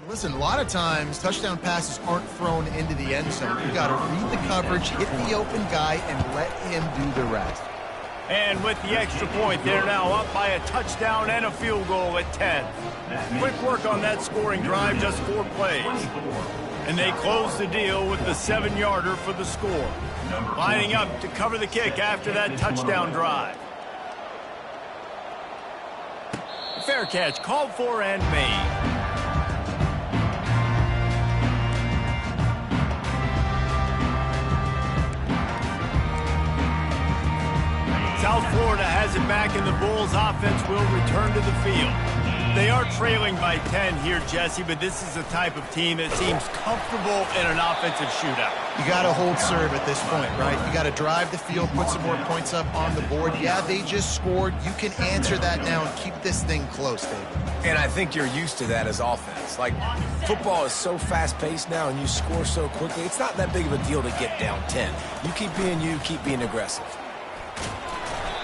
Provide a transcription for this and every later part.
Listen, a lot of times touchdown passes aren't thrown into the end zone. You got to read the coverage, hit the open guy, and let him do the rest. And with the extra point, they're now up by a touchdown and a field goal at 10. Quick work on that scoring drive, just 4 plays. And they close the deal with the 7-yarder for the score. Lining up to cover the kick after that touchdown drive. Fair catch, called for and made. South Florida has it back, and the Bulls offense will return to the field. They are trailing by 10 here, Jesse, but this is the type of team that seems comfortable in an offensive shootout. You got to hold serve at this point, right? You got to drive the field, put some more points up on the board. Yeah, they just scored. You can answer that now and keep this thing close, David. And I think you're used to that as offense. Like, football is so fast-paced now, and you score so quickly. It's not that big of a deal to get down 10. You keep being aggressive.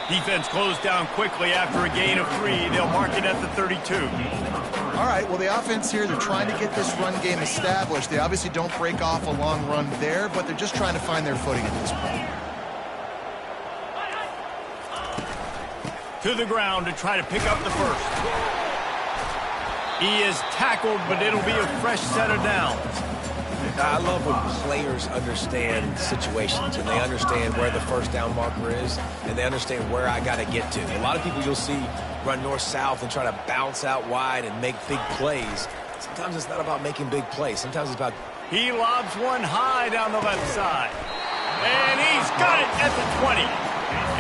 Defense closed down quickly after a gain of 3. They'll mark it at the 32. All right, well, the offense here, they're trying to get this run game established. They obviously don't break off a long run there, but they're just trying to find their footing at this point. To the ground to try to pick up the first. He is tackled, but it'll be a fresh set of downs. I love when players understand situations and they understand where the first down marker is and they understand where I got to get to. A lot of people you'll see run north-south and try to bounce out wide and make big plays. Sometimes it's not about making big plays. Sometimes it's about... He lobs one high down the left side. And he's got it at the 20.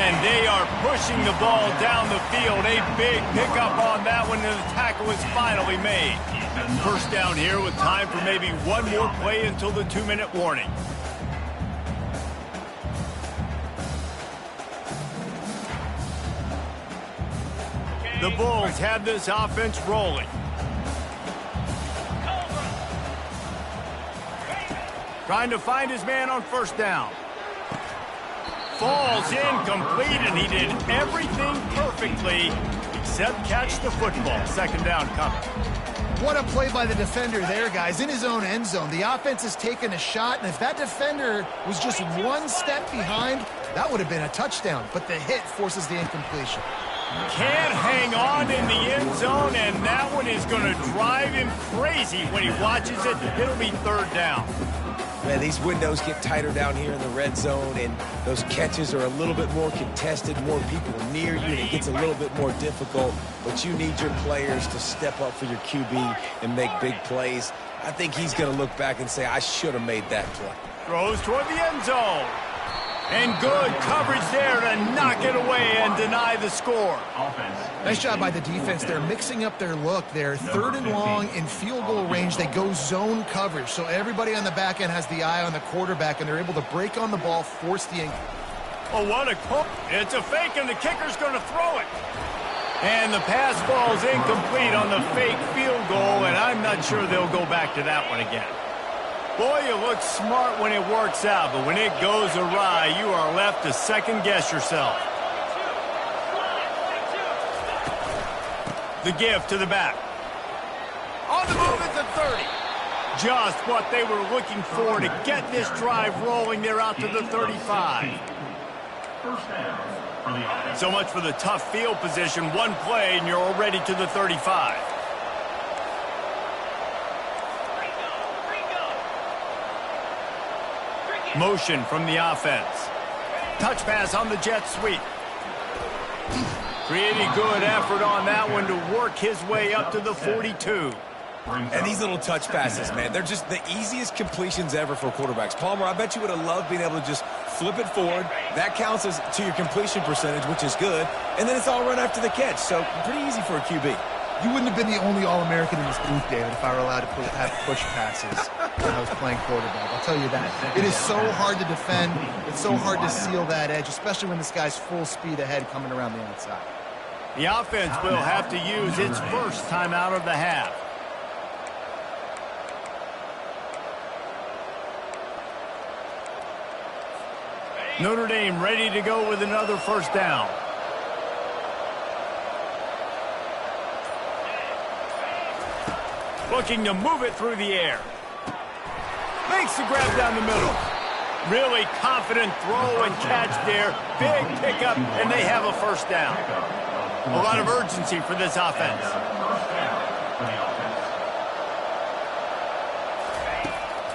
And they are pushing the ball down the field. A big pickup on that one, and the tackle is finally made. First down here with time for maybe one more play until the 2-minute warning. The Bulls have this offense rolling. Trying to find his man on first down. Falls incomplete, and he did everything perfectly except catch the football. Second down coming. What a play by the defender there, guys, in his own end zone. The offense has taken a shot, and if that defender was just one step behind, that would have been a touchdown. But the hit forces the incompletion. Can't hang on in the end zone, and that one is going to drive him crazy when he watches it. It'll be third down. Man, these windows get tighter down here in the red zone, and those catches are a little bit more contested, more people near you, and it gets a little bit more difficult. But you need your players to step up for your QB and make big plays. I think he's going to look back and say, I should have made that play. Throws toward the end zone. And good coverage there to knock it away and deny the score. Nice job by the defense. They're mixing up their look there. Third and long in field goal range. They go zone coverage. So everybody on the back end has the eye on the quarterback, and they're able to break on the ball, force the income. Oh, what a call. It's a fake, and the kicker's going to throw it. And the pass falls incomplete on the fake field goal, and I'm not sure they'll go back to that one again. Boy, you look smart when it works out, but when it goes awry, you are left to second-guess yourself. The give to the back. On the move at the 30. Just what they were looking for to get this drive rolling. They're out to the 35. So much for the tough field position. One play, and you're already to the 35. Motion from the offense. Touch pass on the jet sweep. Pretty good effort on that one to work his way up to the 42. And these little touch passes, man, they're just the easiest completions ever for quarterbacks. Palmer, I bet you would have loved being able to just flip it forward. That counts as to your completion percentage, which is good. And then it's all run after the catch. So pretty easy for a QB. You wouldn't have been the only All-American in this booth, David, if I were allowed to have push passes when I was playing quarterback. I'll tell you that. It is so hard to defend. It's so hard to seal that edge, especially when this guy's full speed ahead coming around the outside. The offense will have to use its first timeout of the half. Notre Dame ready to go with another first down. Looking to move it through the air. Makes the grab down the middle. Really confident throw and catch there. Big pickup, and they have a first down. A lot of urgency for this offense.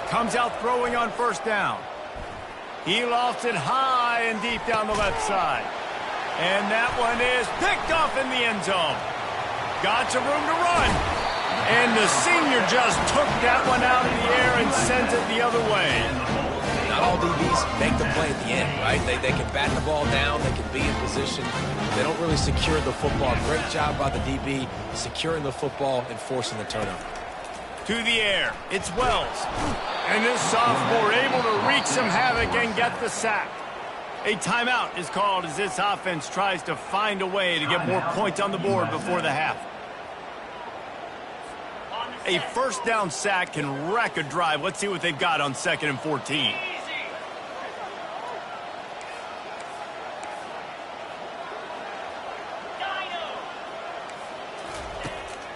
Comes out throwing on first down. He lofts it high and deep down the left side. And that one is picked off in the end zone. Got some room to run. And the senior just took that one out of the air and sends it the other way. Not all DBs make the play at the end, right? They can bat the ball down. They can be in position. They don't really secure the football. Great job by the DB securing the football and forcing the turnover. To the air. It's Wells. And this sophomore able to wreak some havoc and get the sack. A timeout is called as this offense tries to find a way to get more points on the board before the half. A first down sack can wreck a drive. Let's see what they've got on 2nd and 14.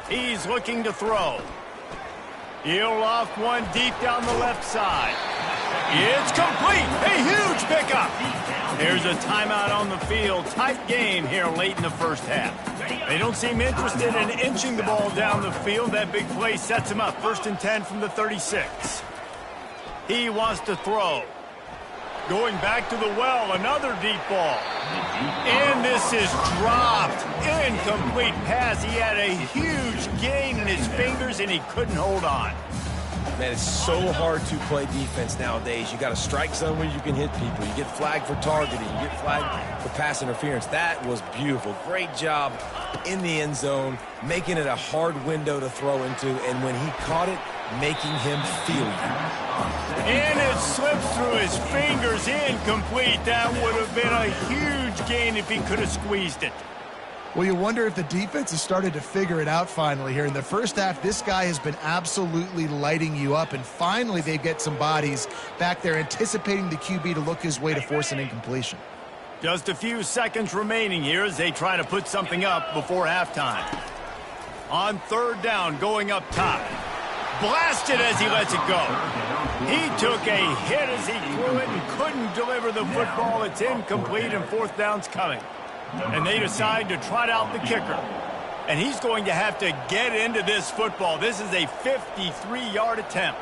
He's looking to throw. He'll loft one deep down the left side. It's complete. A huge pickup. There's a timeout on the field. Tight game here late in the first half. They don't seem interested in inching the ball down the field. That big play sets him up. 1st and 10 from the 36. He wants to throw. Going back to the well, another deep ball. And this is dropped. Incomplete pass. He had a huge gain in his fingers, and he couldn't hold on. Man, it's so hard to play defense nowadays. You got a strike zone where you can hit people. You get flagged for targeting. You get flagged for pass interference. That was beautiful. Great job in the end zone, making it a hard window to throw into, and when he caught it, making him feel you. And it slips through his fingers. Incomplete. That would have been a huge gain if he could have squeezed it. Well, you wonder if the defense has started to figure it out finally here. In the first half, this guy has been absolutely lighting you up, and finally they get some bodies back there anticipating the QB to look his way to force an incompletion. Just a few seconds remaining here as they try to put something up before halftime. On 3rd down, going up top. Blasted as he lets it go. He took a hit as he threw it and couldn't deliver the football. It's incomplete, and 4th down's coming. And they decide to trot out the kicker. And he's going to have to get into this football. This is a 53-yard attempt.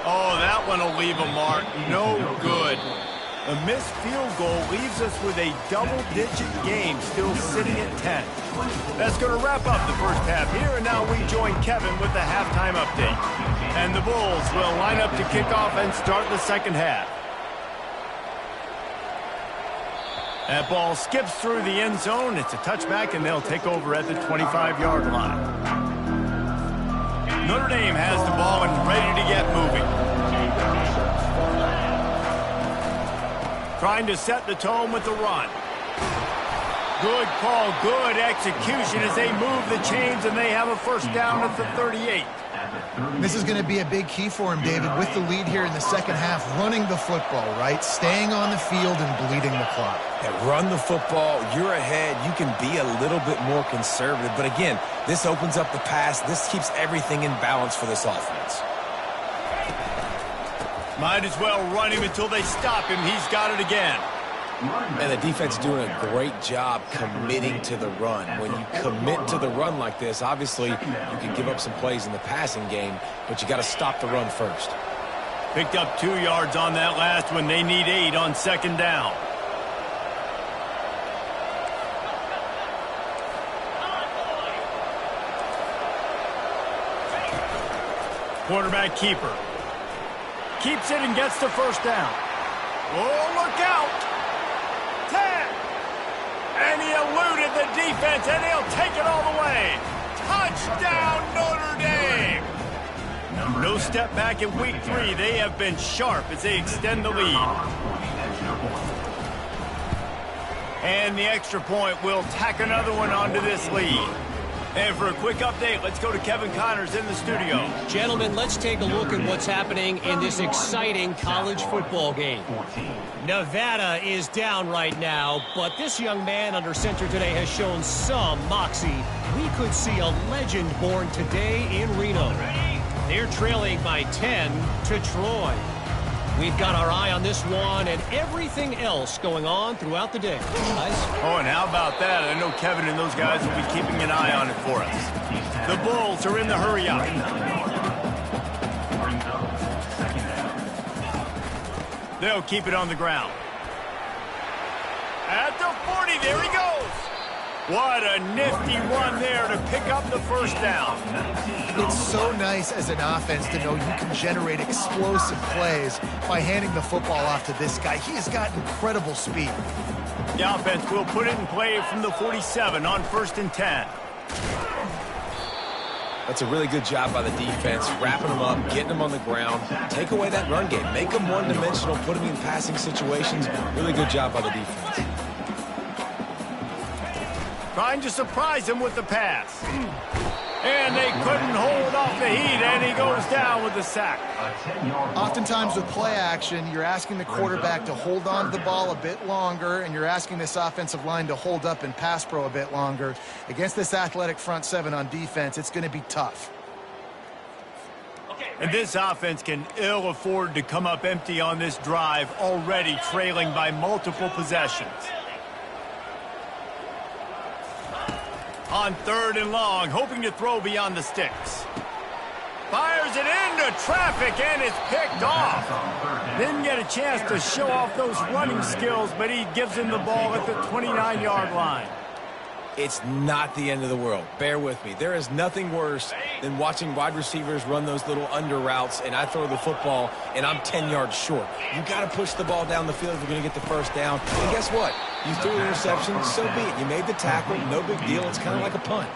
Oh, that one will leave a mark. No good. A missed field goal leaves us with a double-digit game still sitting at 10. That's going to wrap up the first half here, and now we join Kevin with the halftime update. And the Bulls will line up to kick off and start the second half. That ball skips through the end zone. It's a touchback, and they'll take over at the 25-yard line. Notre Dame has the ball and ready to get moving. Trying to set the tone with the run. Good call, good execution as they move the chains, and they have a first down at the 38. This is going to be a big key for him, David, with the lead here in the second half, running the football, right? Staying on the field and bleeding the clock. Yeah, run the football. You're ahead. You can be a little bit more conservative. But again, this opens up the pass. This keeps everything in balance for this offense. Might as well run him until they stop him. He's got it again. And the defense doing a great job committing to the run. When you commit to the run like this, obviously you can give up some plays in the passing game, but you got to stop the run first. Picked up 2 yards on that last one. They need 8 on 2nd down. Quarterback keeper. Keeps it and gets the first down. Oh, look out. 10. And he eluded the defense, and he'll take it all the way. Touchdown, Notre Dame. No step back in week 3. They have been sharp as they extend the lead. And the extra point will tack another one onto this lead. And for a quick update, let's go to Kevin Connors in the studio. Gentlemen, let's take a look at what's happening in this exciting college football game. Nevada is down right now, but this young man under center today has shown some moxie. We could see a legend born today in Reno. They're trailing by 10 to Troy. We've got our eye on this one and everything else going on throughout the day. Guys? Oh, and how about that? I know Kevin and those guys will be keeping an eye on it for us. The Bulls are in the hurry-up. They'll keep it on the ground. At the 40, there he goes. What a nifty run there to pick up the first down. It's so nice as an offense to know you can generate explosive plays by handing the football off to this guy. He has got incredible speed. The offense will put it in play from the 47 on 1st and 10. That's a really good job by the defense, wrapping them up, getting them on the ground. Take away that run game. Make them one-dimensional, put them in passing situations. Really good job by the defense. Trying to surprise him with the pass. And they couldn't hold off the heat, and he goes down with the sack. Oftentimes with play action, you're asking the quarterback to hold on to the ball a bit longer, and you're asking this offensive line to hold up in pass pro a bit longer. Against this athletic front seven on defense, it's going to be tough. And this offense can ill afford to come up empty on this drive, already trailing by multiple possessions. On 3rd and long, hoping to throw beyond the sticks. Fires it into traffic, and it's picked off. Didn't get a chance to show off those running skills, but he gives him the ball at the 29-yard line. It's not the end of the world. Bear with me. There is nothing worse than watching wide receivers run those little under routes, and I throw the football, and I'm 10 yards short. You got to push the ball down the field if you're going to get the first down. And guess what? You threw an interception, so be it. You made the tackle, no big deal. It's kind of like a punt.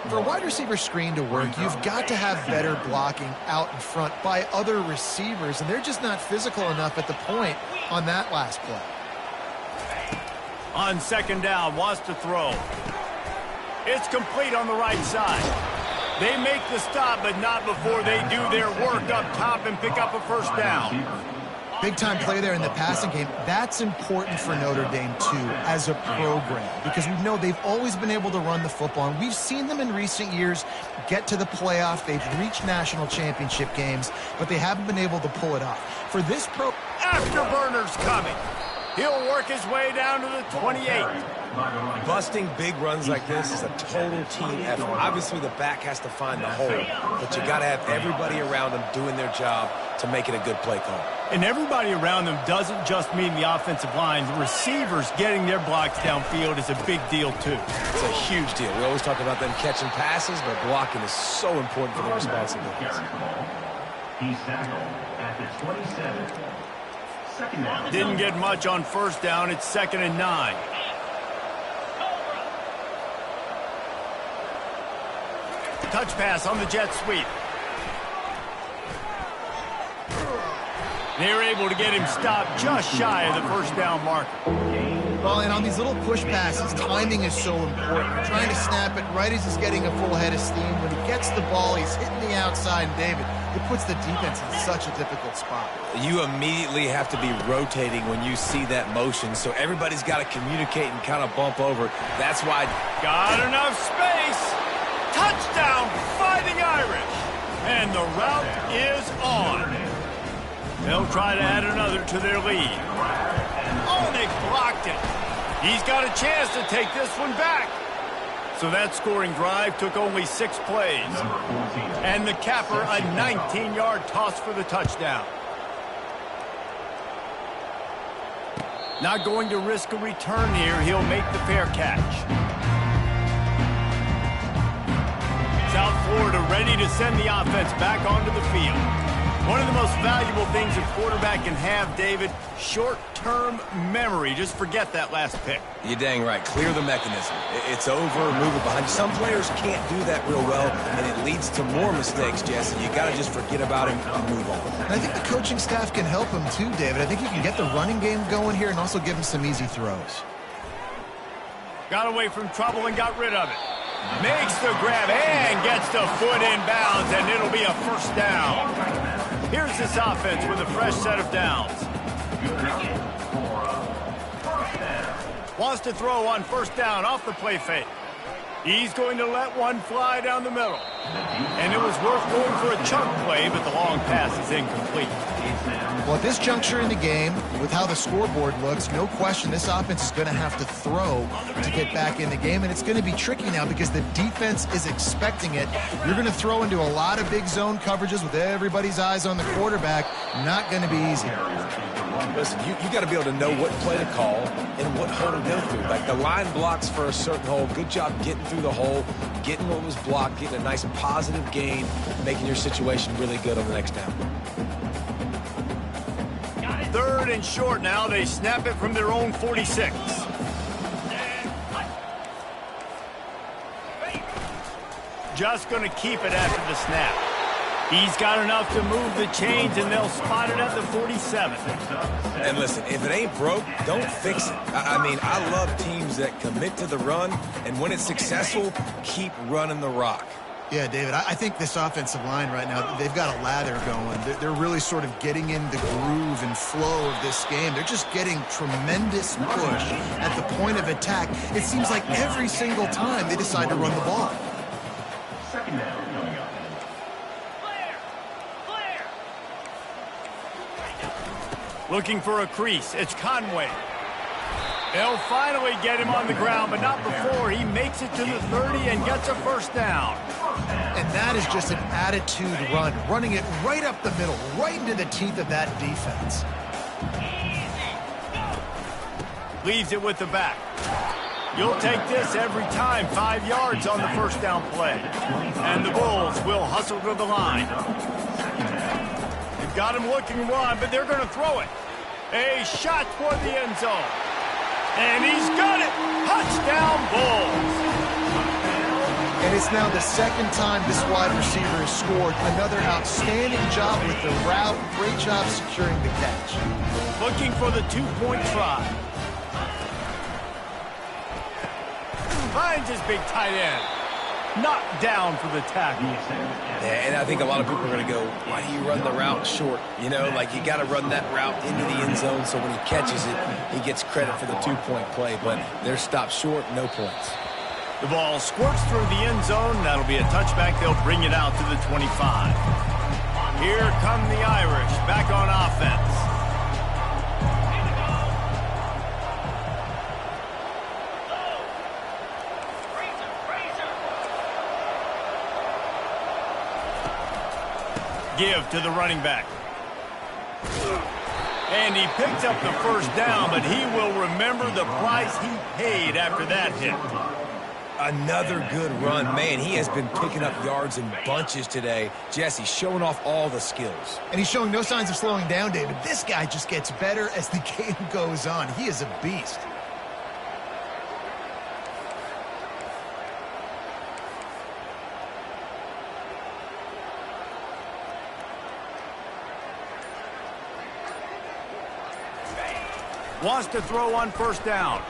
For a wide receiver screen to work, you've got to have better blocking out in front by other receivers, and they're just not physical enough at the point on that last play. On 2nd down, wants to throw. It's complete on the right side. They make the stop, but not before they do their work up top and pick up a first down. Big-time play there in the passing game. That's important for Notre Dame, too, as a program, because we know they've always been able to run the football, and we've seen them in recent years get to the playoff. They've reached national championship games, but they haven't been able to pull it off. For this Afterburner's coming. He'll work his way down to the 28. Busting big runs like this is a total team effort. Obviously, the back has to find the hole, but you got to have everybody around them doing their job to make it a good play call. And everybody around them doesn't just mean the offensive line. The receivers getting their blocks downfield is a big deal, too. It's a huge deal. We always talk about them catching passes, but blocking is so important for their responsibilities. He's tackled at the 27. Didn't get much on 1st down. It's 2nd and 9. Touch pass on the jet sweep. They're able to get him stopped just shy of the 1st down marker. Well, and on these little push passes, timing is so important. You're trying to snap it right as he's getting a full head of steam. When he gets the ball, he's hitting the outside, and David, it puts the defense in such a difficult spot. You immediately have to be rotating when you see that motion, so everybody's got to communicate and kind of bump over. That's why. Got enough space. Touchdown, Fighting Irish. And the route is on. They'll try to add another to their lead. Oh, they blocked it. He's got a chance to take this one back. So that scoring drive took only 6 plays. And the capper, a 19-yard toss for the touchdown. Not going to risk a return here. He'll make the fair catch. South Florida ready to send the offense back onto the field. One of the most valuable things a quarterback can have, David, short-term memory. Just forget that last pick. You're dang right. Clear the mechanism. It's over, move it behind you. Some players can't do that real well, and it leads to more mistakes, Jesse. You got to just forget about him and move on. And I think the coaching staff can help him too, David. I think he can get the running game going here and also give him some easy throws. Got away from trouble and got rid of it. Makes the grab and gets the foot in bounds, and it'll be a first down. Here's this offense with a fresh set of downs. Wants to throw on first down off the play fake. He's going to let one fly down the middle. And it was worth going for a chunk play, but the long pass is incomplete. Well, at this juncture in the game, with how the scoreboard looks, no question this offense is going to have to throw to get back in the game, and it's going to be tricky now because the defense is expecting it. You're going to throw into a lot of big zone coverages with everybody's eyes on the quarterback. Not going to be easy. Listen, you got to be able to know what play to call and what hole to go through. Like the line blocks for a certain hole. Good job getting through the hole, getting what was blocked, getting a nice positive gain, making your situation really good on the next down. Third and short now. They snap it from their own 46. Just going to keep it after the snap. He's got enough to move the chains, and they'll spot it at the 47. And listen, if it ain't broke, don't fix it. I mean, I love teams that commit to the run, and when it's successful, keep running the rock. Yeah, David, I think this offensive line right now, they've got a lather going. They're really sort of getting in the groove and flow of this game. They're just getting tremendous push at the point of attack. It seems like every single time they decide to run the ball. Second down coming up. Looking for a crease. It's Conway. They'll finally get him on the ground, but not before he makes it to the 30 and gets a first down. And that is just an attitude run, running it right up the middle, right into the teeth of that defense. Leaves it with the back. You'll take this every time. 5 yards on the first down play. And the Bulls will hustle to the line. They've got him looking one, but they're going to throw it. A shot toward the end zone. And he's got it. Touchdown, Bulls. And it's now the second time this wide receiver has scored. Another outstanding job with the route. Great job securing the catch. Looking for the two-point try. Finds his big tight end. Knocked down for the tackle. Yeah, and I think a lot of people are going to go, why do you run the route short? You know, like you got to run that route into the end zone so when he catches it, he gets credit for the two-point play. But they're stopped short, no points. The ball squirts through the end zone. That'll be a touchback. They'll bring it out to the 25. Here come the Irish back on offense. Give to the running back. And he picks up the first down, but he will remember the price he paid after that hit. Another good run. Man, he has been picking up yards in bunches today. Jesse showing off all the skills. And he's showing no signs of slowing down, David. This guy just gets better as the game goes on. He is a beast. Wants to throw on first down.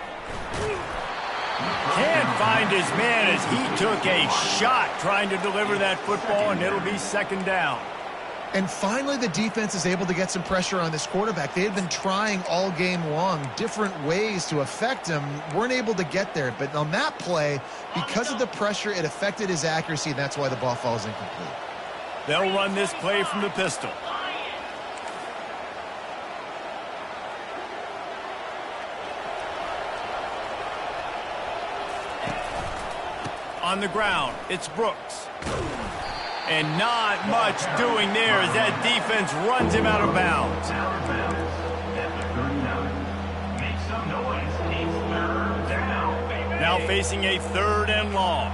Can't find his man as he took a shot trying to deliver that football, and it'll be second down. And finally, the defense is able to get some pressure on this quarterback. They had been trying all game long different ways to affect him. Weren't able to get there. But on that play, because of the pressure, it affected his accuracy, and that's why the ball falls incomplete. They'll run this play from the pistol. On the ground, it's Brooks. And not much doing there as that defense runs him out of bounds. Now facing a third and long.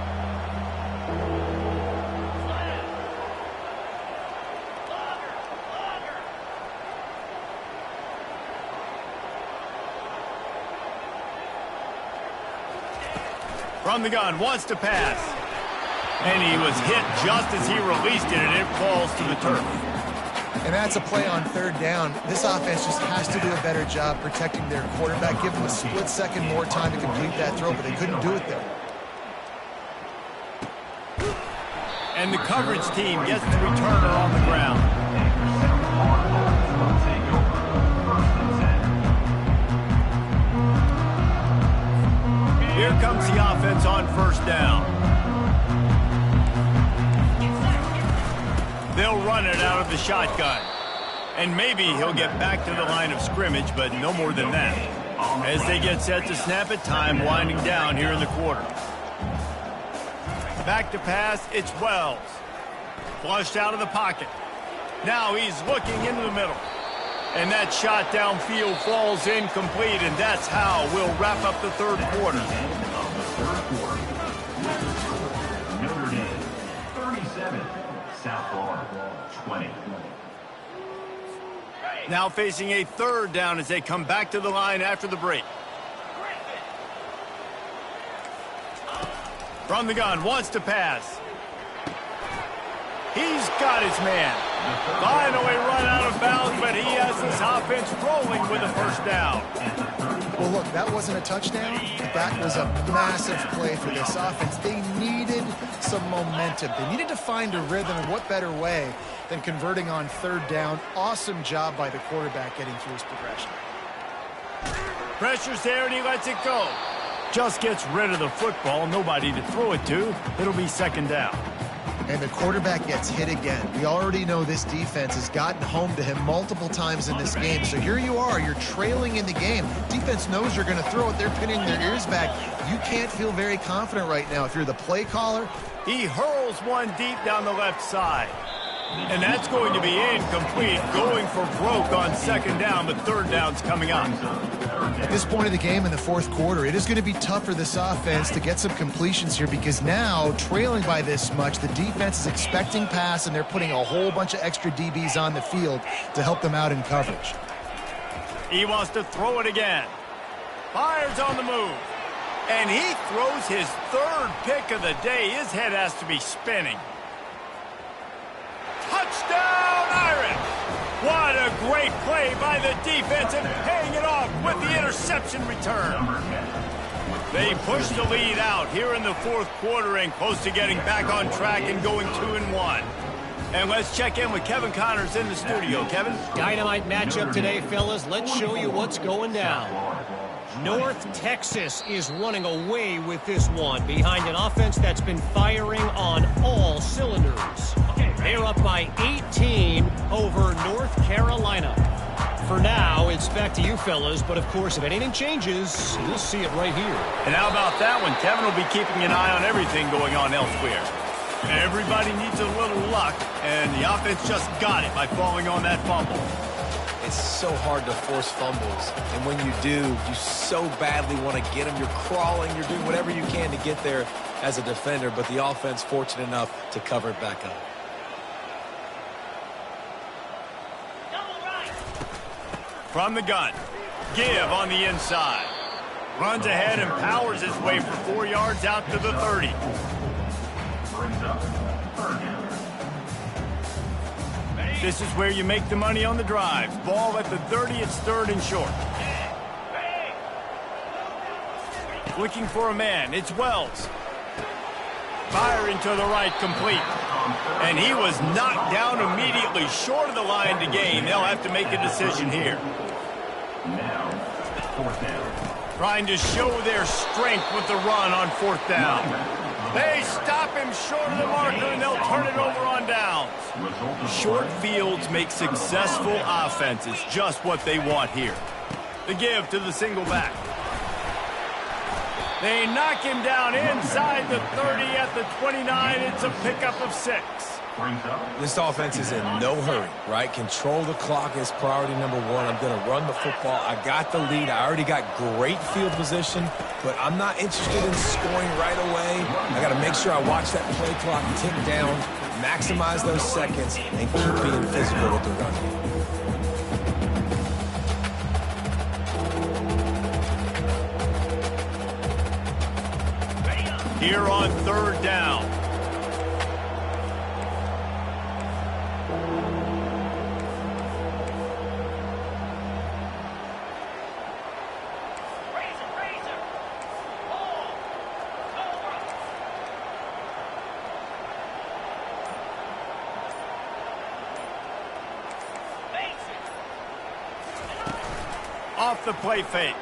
From the gun, wants to pass. And he was hit just as he released it, and it falls to the turf. And that's a play on third down. This offense just has to do a better job protecting their quarterback. Give them a split second more time to complete that throw, but they couldn't do it there. And the coverage team gets the returner on the ground. Here comes the offense on first down. They'll run it out of the shotgun. And maybe he'll get back to the line of scrimmage, but no more than that. As they get set to snap it, time winding down here in the quarter. Back to pass, it's Wells. Flushed out of the pocket. Now he's looking into the middle. And that shot downfield falls incomplete, and that's how we'll wrap up the third quarter. Notre Dame, 37. South Florida, 20. Now facing a third down as they come back to the line after the break. From the gun, wants to pass. He's got his man. Finally run out of bounds, but he has this offense rolling with a first down. Well, look, that wasn't a touchdown, but that was a massive play for this offense. They needed some momentum. They needed to find a rhythm, and what better way than converting on third down. Awesome job by the quarterback getting through his progression. Pressure's there, and he lets it go. Just gets rid of the football, nobody to throw it to. It'll be second down. And the quarterback gets hit again. We already know this defense has gotten home to him multiple times in this game. So here you are, you're trailing in the game. Defense knows you're going to throw it. They're pinning their ears back. You can't feel very confident right now if you're the play caller. He hurls one deep down the left side. And that's going to be incomplete, going for broke on second down, but third down's coming up. At this point of the game in the fourth quarter, it is going to be tough for this offense to get some completions here because now, trailing by this much, the defense is expecting pass, and they're putting a whole bunch of extra DBs on the field to help them out in coverage. He wants to throw it again. Fires on the move. And he throws his third pick of the day. His head has to be spinning. Touchdown, Irish! What a great play by the defense and paying it off with the interception return. They push the lead out here in the fourth quarter and close to getting back on track and going 2-1. And let's check in with Kevin Connors in the studio. Kevin? Dynamite matchup today, fellas. Let's show you what's going down. North Texas is running away with this one behind an offense that's been firing on all cylinders. They're up by 18 over North Carolina. For now, it's back to you fellas, but of course, if anything changes, you'll see it right here. And how about that one? Kevin will be keeping an eye on everything going on elsewhere. Everybody needs a little luck, and the offense just got it by falling on that fumble. It's so hard to force fumbles, and when you do, you so badly want to get them. You're crawling, you're doing whatever you can to get there as a defender, but the offense fortunate enough to cover it back up. From the gun, give on the inside. Runs ahead and powers his way for 4 yards out to the 30. This is where you make the money on the drives. Ball at the 30, it's third and short. Looking for a man, it's Wells. Firing to the right, complete. And he was knocked down immediately short of the line to gain. They'll have to make a decision here. Now, fourth down. Trying to show their strength with the run on fourth down. They stop him short of the marker, and they'll turn it over on downs. Short fields make successful offenses just what they want here. The give to the single back. They knock him down inside the 30 at the 29. It's a pickup of 6. This offense is in no hurry, right? Control the clock is priority number one. I'm going to run the football. I got the lead. I already got great field position, but I'm not interested in scoring right away. I got to make sure I watch that play clock tick down, maximize those seconds, and keep being physical with the run. Here on third down. off the play fake.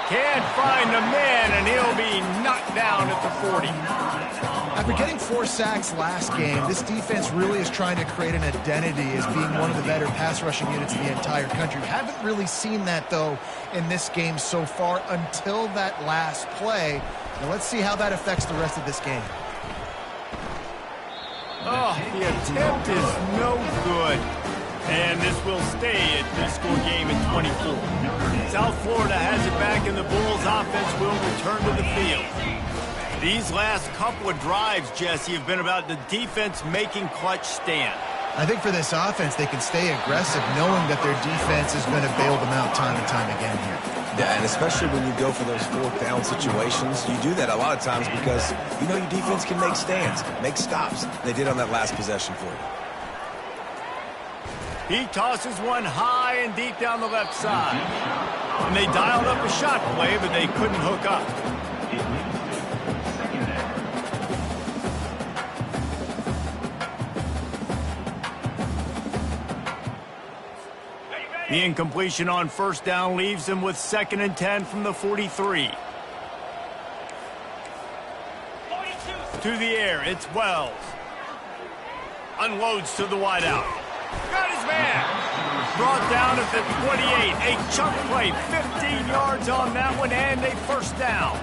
Can't find the man, and he'll be knocked down at the 40. After getting 4 sacks last game, this defense really is trying to create an identity as being one of the better pass rushing units in the entire country. Haven't really seen that, though, in this game so far until that last play. Now let's see how that affects the rest of this game. Oh, the attempt is no good. And this will stay a two-score game at 24. South Florida has it back, and the Bulls offense will return to the field. These last couple of drives, Jesse, have been about the defense making clutch stand. I think for this offense, they can stay aggressive knowing that their defense is going to bail them out time and time again here. Yeah, and especially when you go for those 4th down situations, you do that a lot of times because you know your defense can make stands, make stops. They did on that last possession for you. He tosses one high and deep down the left side. And they dialed up a shot play, but they couldn't hook up. The incompletion on 1st down leaves them with 2nd and 10 from the 43. To the air, it's Wells. Unloads to the wideout. Got his man. Brought down at the 28. A chunk play, 15 yards on that one, and a 1st down.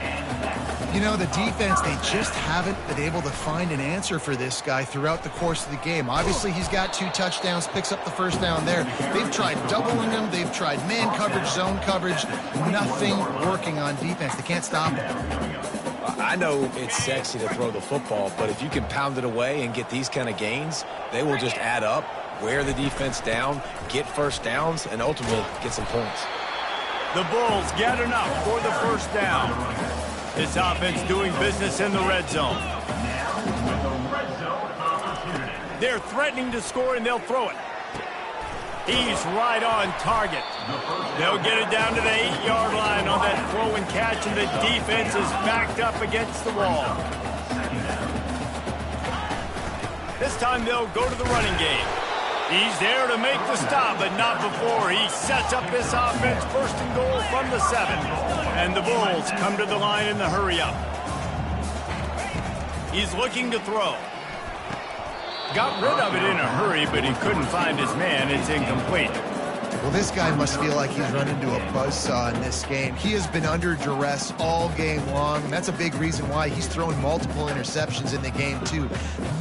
You know, the defense, they just haven't been able to find an answer for this guy throughout the course of the game. Obviously, he's got 2 touchdowns, picks up the 1st down there. They've tried doubling him. They've tried man coverage, zone coverage. Nothing working on defense. They can't stop him. I know it's sexy to throw the football, but if you can pound it away and get these kind of gains, they will just add up, wear the defense down, get 1st downs, and ultimately get some points. The Bulls get enough for the 1st down. This offense doing business in the red zone. They're threatening to score, and they'll throw it. He's right on target. They'll get it down to the 8-yard line on that throw and catch, and the defense is backed up against the wall. This time they'll go to the running game. He's there to make the stop, but not before he sets up this offense 1st and goal from the 7. And the Bulls come to the line in the hurry-up. He's looking to throw. Got rid of it in a hurry, but he couldn't find his man. It's incomplete. Well, this guy must feel like he's run into a buzzsaw in this game. He has been under duress all game long, and that's a big reason why he's thrown multiple interceptions in the game, too.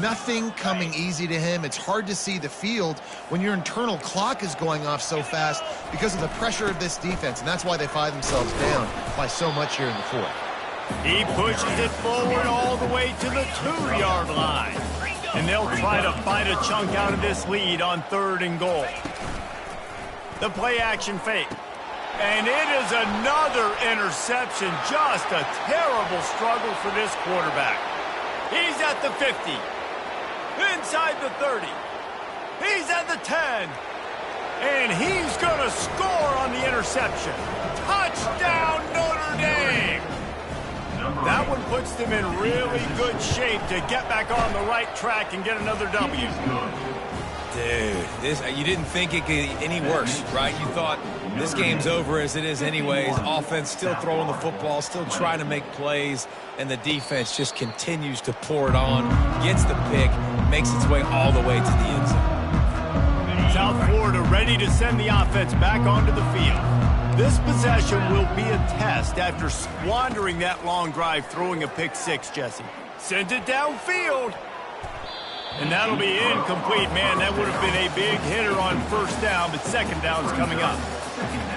Nothing coming easy to him. It's hard to see the field when your internal clock is going off so fast because of the pressure of this defense, and that's why they find themselves down by so much here in the 4th. He pushes it forward all the way to the 2-yard line. And they'll try to bite a chunk out of this lead on 3rd and goal. The play action fake. And it is another interception. Just a terrible struggle for this quarterback. He's at the 50. Inside the 30. He's at the 10. And he's going to score on the interception. Touchdown, Notre Dame. That one puts them in really good shape to get back on the right track and get another W. Dude, you didn't think it could get any worse, right? You thought this game's over as it is anyways. Offense still throwing the football, still trying to make plays, and the defense just continues to pour it on, gets the pick, makes its way all the way to the end zone. South Florida ready to send the offense back onto the field. This possession will be a test after squandering that long drive throwing a pick 6, Jesse. Sends it downfield. And that'll be incomplete. Man, that would have been a big hitter on 1st down, but 2nd down's coming up.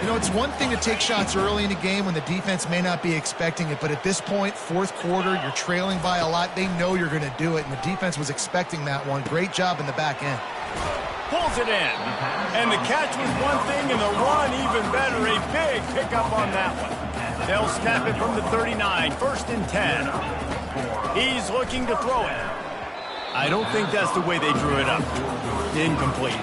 You know, it's one thing to take shots early in the game when the defense may not be expecting it, but at this point, 4th quarter, you're trailing by a lot. They know you're going to do it, and the defense was expecting that one. Great job in the back end. Pulls it in. And the catch was one thing, and the run even better. A big pickup on that one. They'll snap it from the 39, 1st and 10. He's looking to throw it. I don't think that's the way they drew it up. Incomplete.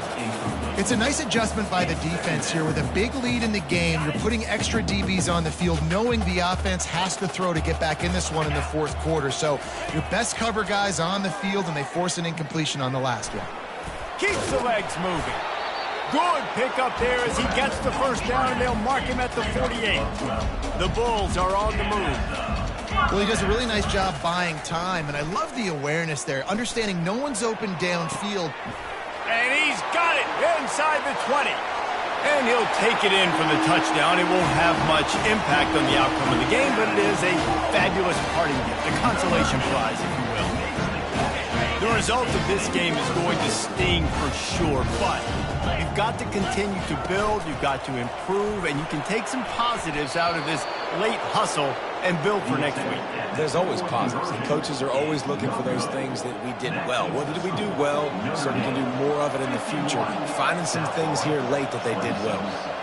It's a nice adjustment by the defense here. With a big lead in the game, you're putting extra DBs on the field, knowing the offense has to throw to get back in this one in the 4th quarter. So your best cover guys on the field, and they force an incompletion on the last one. Keeps the legs moving. Good pickup there as he gets the first down, and they'll mark him at the 48. The Bulls are on the move. Well, he does a really nice job buying time, and I love the awareness there, understanding no one's open downfield. And he's got it inside the 20. And he'll take it in for the touchdown. It won't have much impact on the outcome of the game, but it is a fabulous parting gift, a consolation prize, if you will. The result of this game is going to sting for sure, but you've got to continue to build, you've got to improve, and you can take some positives out of this late hustle and build for next week. There's always positives, and coaches are always looking for those things that we did well. What did we do well so we can do more of it in the future? Finding some things here late that they did well.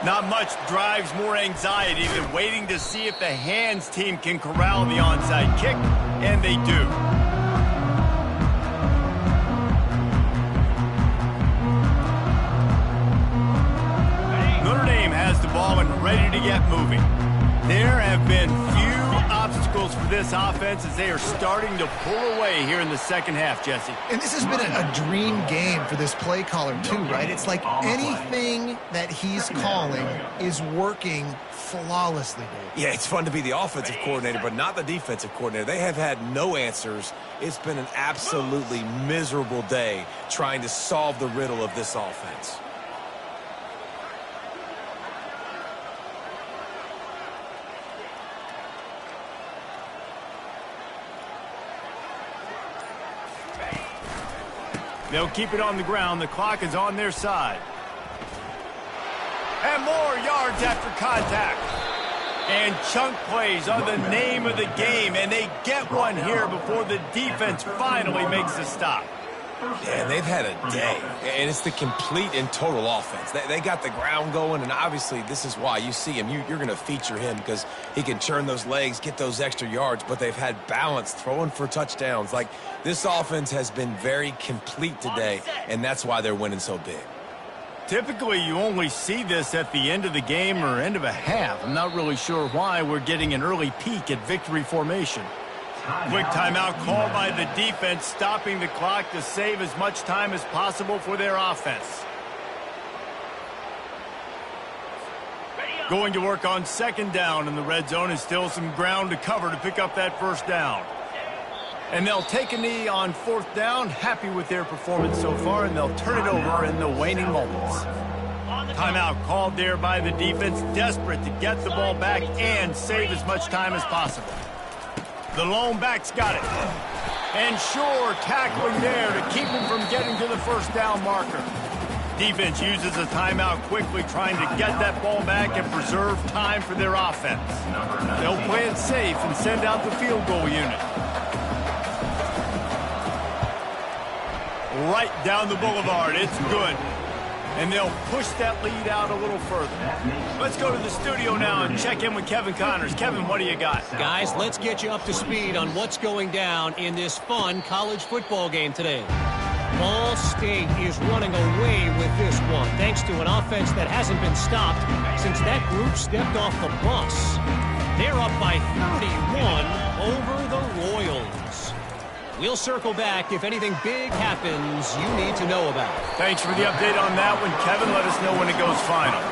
Not much drives more anxiety than waiting to see if the hands team can corral the onside kick, and they do. Notre Dame has the ball and ready to get moving. There have been few obstacles for this offense as they are starting to pull away here in the second half, Jesse. And this has been a dream game for this play caller too, right? It's like anything that he's calling is working flawlessly, Dave. Yeah, it's fun to be the offensive coordinator, but not the defensive coordinator. They have had no answers. It's been an absolutely miserable day trying to solve the riddle of this offense. They'll keep it on the ground. The clock is on their side. And more yards after contact. And chunk plays are the name of the game, and they get one here before the defense finally makes a stop. Yeah, they've had a day, and it's the complete and total offense. They got the ground going, and obviously this is why you see him. You're going to feature him because he can churn those legs, get those extra yards, but they've had balance, throwing for touchdowns. Like, this offense has been very complete today, and that's why they're winning so big. Typically, you only see this at the end of the game or end of a half. I'm not really sure why we're getting an early peek at victory formation. Quick timeout called by the defense, stopping the clock to save as much time as possible for their offense. Going to work on second down in the red zone, and still some ground to cover to pick up that first down. And they'll take a knee on fourth down, happy with their performance so far, and they'll turn it over in the waning moments. Timeout called there by the defense, desperate to get the ball back and save as much time as possible. The lone back's got it. And sure, tackling there to keep him from getting to the first down marker. Defense uses a timeout quickly, trying to get that ball back and preserve time for their offense. They'll play it safe and send out the field goal unit. Right down the boulevard, it's good. And they'll push that lead out a little further. Let's go to the studio now and check in with Kevin Connors. Kevin, what do you got? Guys, let's get you up to speed on what's going down in this fun college football game today. Ball State is running away with this one, thanks to an offense that hasn't been stopped since that group stepped off the bus. They're up by 31 over the Royals. We'll circle back if anything big happens you need to know about. Thanks for the update on that one, Kevin. Let us know when it goes final.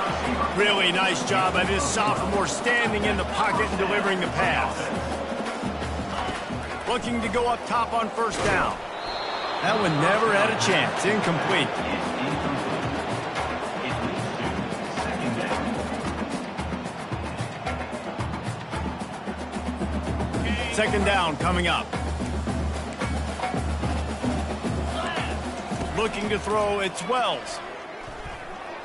Really nice job by this sophomore standing in the pocket and delivering the pass. Looking to go up top on first down. That one never had a chance. Incomplete. Second down coming up. Looking to throw, it's Wells.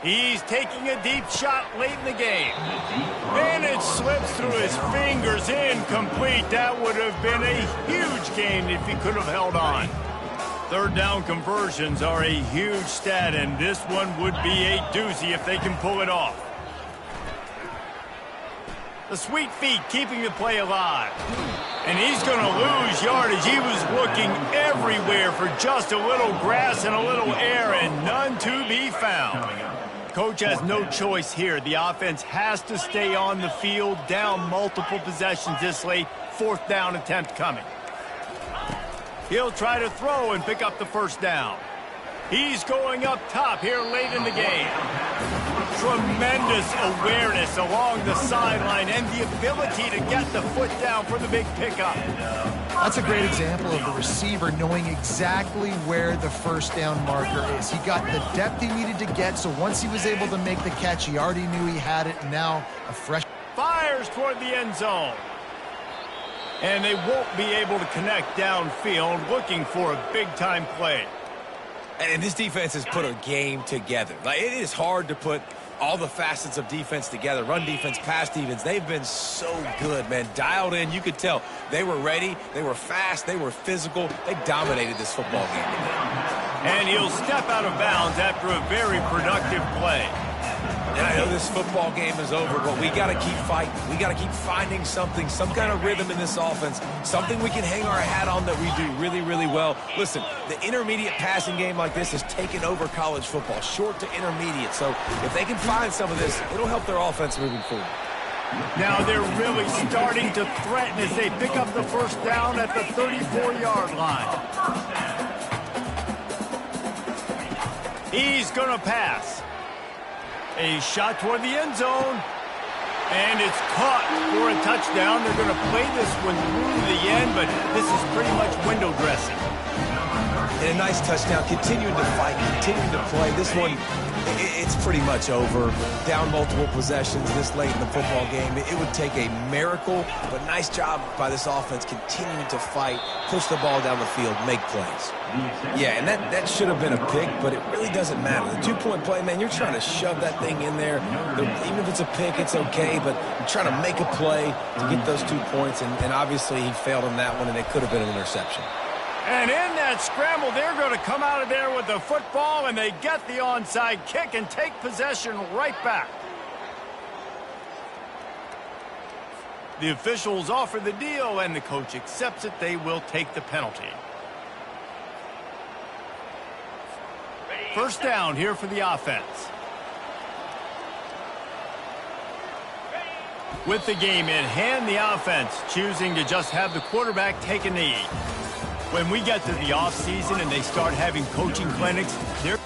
He's taking a deep shot late in the game. And it slips through his fingers, incomplete. That would have been a huge gain if he could have held on. Third down conversions are a huge stat, and this one would be a doozy if they can pull it off. The sweet feet keeping the play alive. And he's going to lose yardage. He was looking everywhere for just a little grass and a little air, and none to be found. Coach has no choice here. The offense has to stay on the field, down multiple possessions this late. 4th down attempt coming. He'll try to throw and pick up the first down. He's going up top here late in the game. Tremendous awareness along the sideline and the ability to get the foot down for the big pickup. That's a great example of the receiver knowing exactly where the first down marker is. He got the depth he needed to get, so once he was able to make the catch, he already knew he had it, and now a fresh... Fires toward the end zone. And they won't be able to connect downfield, looking for a big-time play. And this defense has put a game together. Like, it is hard to put all the facets of defense together. Run defense, pass defense. They've been so good, man. Dialed in. You could tell they were ready. They were fast. They were physical. They dominated this football game. And he'll step out of bounds after a very productive play. And I know this football game is over, but we got to keep fighting. We got to keep finding something, some kind of rhythm in this offense, something we can hang our hat on that we do really, really well. Listen, the intermediate passing game like this has taken over college football, short to intermediate. So if they can find some of this, it'll help their offense moving forward. Now they're really starting to threaten as they pick up the first down at the 34-yard line. He's going to pass. A shot toward the end zone. And it's caught for a touchdown. They're going to play this one through the end, but this is pretty much window dressing. And a nice touchdown, continuing to fight, continuing to play. This one, it's pretty much over. Down multiple possessions this late in the football game. It would take a miracle, but nice job by this offense continuing to fight, push the ball down the field, make plays. Yeah, and that should have been a pick, but it really doesn't matter. The two-point play, man, you're trying to shove that thing in there. Even if it's a pick, it's okay, but you're trying to make a play to get those 2 points, and obviously he failed on that one, and it could have been an interception. And in that scramble, they're going to come out of there with the football, and they get the onside kick and take possession right back. The officials offer the deal, and the coach accepts it. They will take the penalty. First down here for the offense. With the game in hand, the offense choosing to just have the quarterback take a knee. When we get to the offseason and they start having coaching clinics, they're